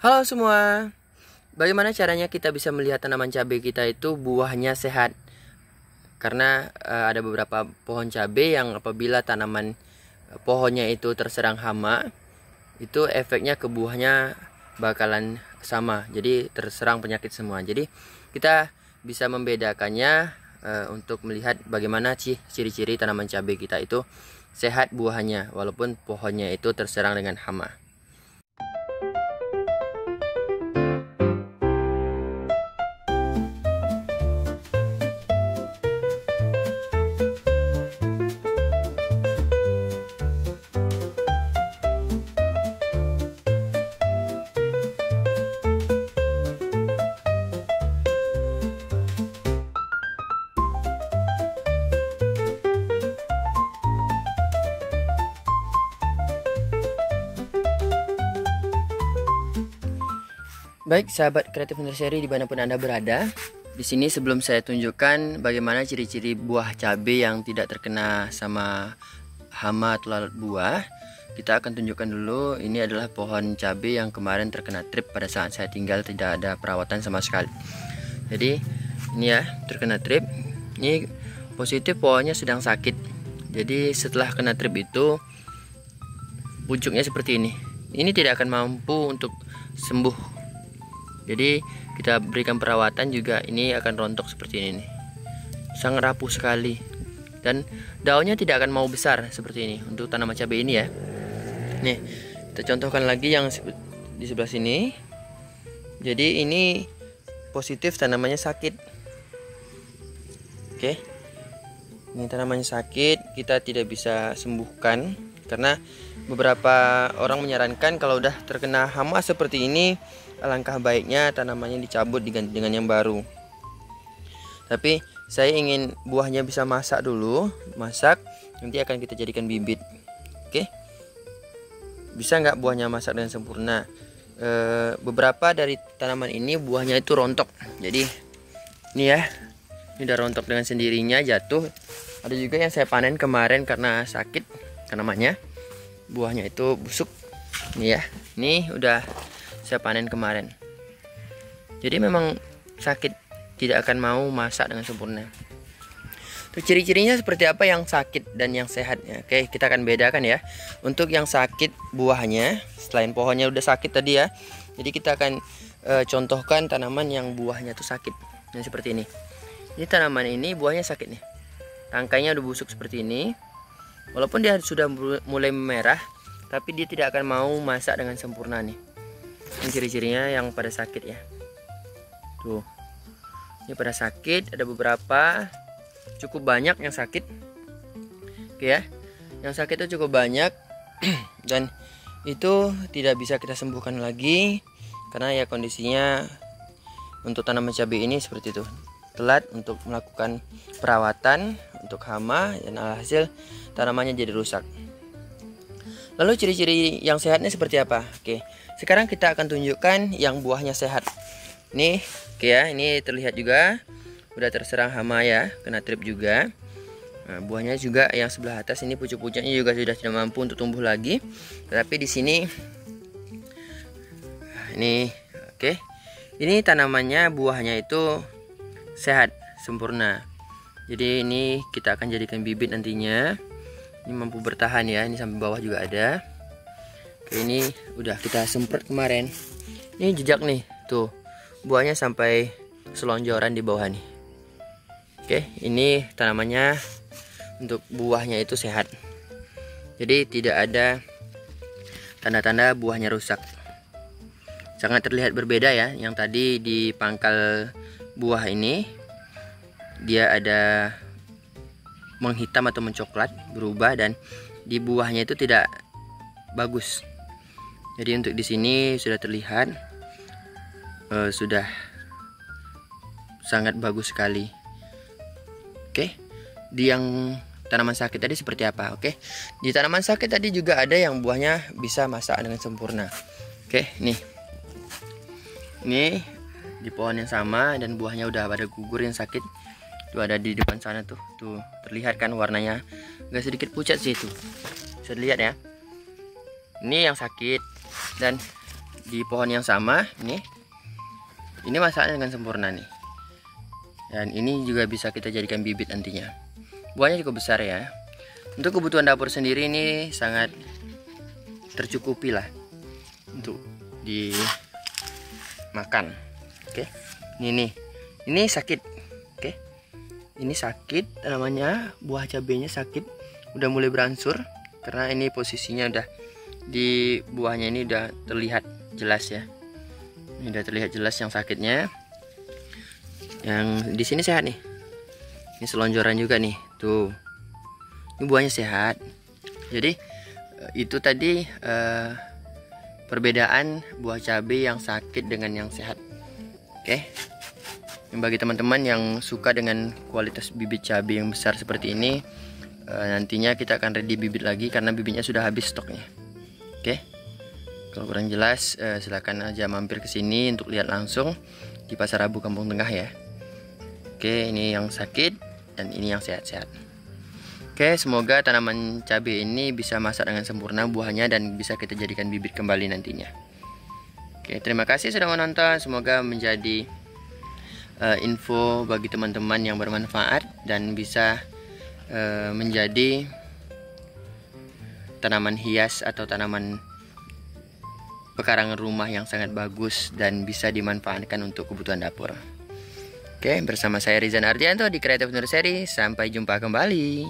Halo semua, bagaimana caranya kita bisa melihat tanaman cabai kita itu buahnya sehat? Karena ada beberapa pohon cabai yang apabila tanaman pohonnya itu terserang hama, itu efeknya ke buahnya bakalan sama, jadi terserang penyakit semua. Jadi kita bisa membedakannya untuk melihat bagaimana ciri-ciri tanaman cabai kita itu sehat buahnya, walaupun pohonnya itu terserang dengan hama. Baik sahabat kreatif nursery dimanapun Anda berada, di sini sebelum saya tunjukkan bagaimana ciri-ciri buah cabai yang tidak terkena sama hama atau lalat buah, kita akan tunjukkan dulu. Ini adalah pohon cabai yang kemarin terkena trip pada saat saya tinggal, tidak ada perawatan sama sekali. Jadi ini ya, terkena trip. Ini positif pohonnya sedang sakit. Jadi setelah kena trip itu pucuknya seperti ini. Ini tidak akan mampu untuk sembuh. Jadi kita berikan perawatan juga, ini akan rontok seperti ini nih. Sangat rapuh sekali. Dan daunnya tidak akan mau besar seperti ini untuk tanaman cabai ini ya. Nih, kita contohkan lagi yang di sebelah sini. Jadi ini positif tanamannya sakit. Oke. Ini tanamannya sakit, kita tidak bisa sembuhkan karena beberapa orang menyarankan kalau udah terkena hama seperti ini, alangkah baiknya tanamannya dicabut diganti dengan yang baru. Tapi saya ingin buahnya bisa masak dulu, nanti akan kita jadikan bibit. Oke, bisa nggak buahnya masak dengan sempurna? Beberapa dari tanaman ini buahnya itu rontok. Jadi ini ya, ini udah rontok dengan sendirinya, jatuh. Ada juga yang saya panen kemarin karena sakit tanamannya, buahnya itu busuk. Ini ya, ini udah saya panen kemarin. Jadi memang sakit, tidak akan mau masak dengan sempurna. Terus ciri-cirinya seperti apa yang sakit dan yang sehatnya? Oke, kita akan bedakan ya. Untuk yang sakit buahnya, selain pohonnya udah sakit tadi ya, jadi kita akan contohkan tanaman yang buahnya tuh sakit. Yang seperti ini. Ini tanaman ini buahnya sakit nih. Tangkainya udah busuk seperti ini. Walaupun dia sudah mulai merah, tapi dia tidak akan mau masak dengan sempurna nih. Ini ciri-cirinya yang pada sakit ya. Tuh. Ini pada sakit, ada beberapa, cukup banyak yang sakit. Oke ya. Yang sakit itu cukup banyak dan itu tidak bisa kita sembuhkan lagi karena ya kondisinya untuk tanaman cabai ini seperti itu. Telat untuk melakukan perawatan untuk hama dan alhasil tanamannya jadi rusak. Lalu ciri-ciri yang sehatnya seperti apa? Oke, sekarang kita akan tunjukkan yang buahnya sehat. Nih, oke ya, ini terlihat juga udah terserang hama ya, kena trip juga. Nah, buahnya juga yang sebelah atas ini pucuk-pucuknya juga sudah tidak mampu untuk tumbuh lagi. Tetapi di sini ini oke. Ini tanamannya buahnya itu sehat, sempurna. Jadi ini kita akan jadikan bibit nantinya. Ini mampu bertahan ya, ini sampai bawah juga ada. Oke, ini udah kita semprot kemarin. Ini jejak nih, tuh. Buahnya sampai selonjoran di bawah nih. Oke, ini tanamannya untuk buahnya itu sehat. Jadi tidak ada tanda-tanda buahnya rusak. Sangat terlihat berbeda ya. Yang tadi di pangkal buah ini dia ada menghitam atau mencoklat berubah, dan di buahnya itu tidak bagus. Jadi untuk di sini sudah terlihat sudah sangat bagus sekali. Oke, di yang tanaman sakit tadi seperti apa? Oke, di tanaman sakit tadi juga ada yang buahnya bisa masak dengan sempurna. Oke, nih ini di pohon yang sama dan buahnya udah pada gugur yang sakit. Tuh ada di depan sana tuh. Tuh terlihat kan warnanya agak sedikit pucat sih itu. Bisa dilihat ya. Ini yang sakit dan di pohon yang sama ini masaknya dengan sempurna nih. Dan ini juga bisa kita jadikan bibit nantinya. Buahnya cukup besar ya. Untuk kebutuhan dapur sendiri ini sangat tercukupi lah untuk dimakan. Oke. Ini sakit. Oke. Ini sakit, namanya buah cabenya sakit. Udah mulai berangsur karena ini posisinya udah di buahnya ini udah terlihat jelas ya. Ini udah terlihat jelas yang sakitnya. Yang di sini sehat nih. Ini selonjoran juga nih. Tuh. Ini buahnya sehat. Jadi itu tadi perbedaan buah cabai yang sakit dengan yang sehat. Oke. Bagi teman-teman yang suka dengan kualitas bibit cabai yang besar seperti ini, nantinya kita akan ready bibit lagi karena bibitnya sudah habis stoknya. Oke. Kalau kurang jelas, silakan aja mampir ke sini untuk lihat langsung di Pasar Rabu Kampung Tengah ya. Oke, ini yang sakit dan ini yang sehat-sehat. Oke, semoga tanaman cabai ini bisa masak dengan sempurna buahnya dan bisa kita jadikan bibit kembali nantinya. Oke, terima kasih sudah menonton. Semoga menjadi info bagi teman-teman yang bermanfaat dan bisa menjadi tanaman hias atau tanaman pekarangan rumah yang sangat bagus dan bisa dimanfaatkan untuk kebutuhan dapur. Oke, bersama saya Rizan Ardianto di Creative Nursery. Sampai jumpa kembali.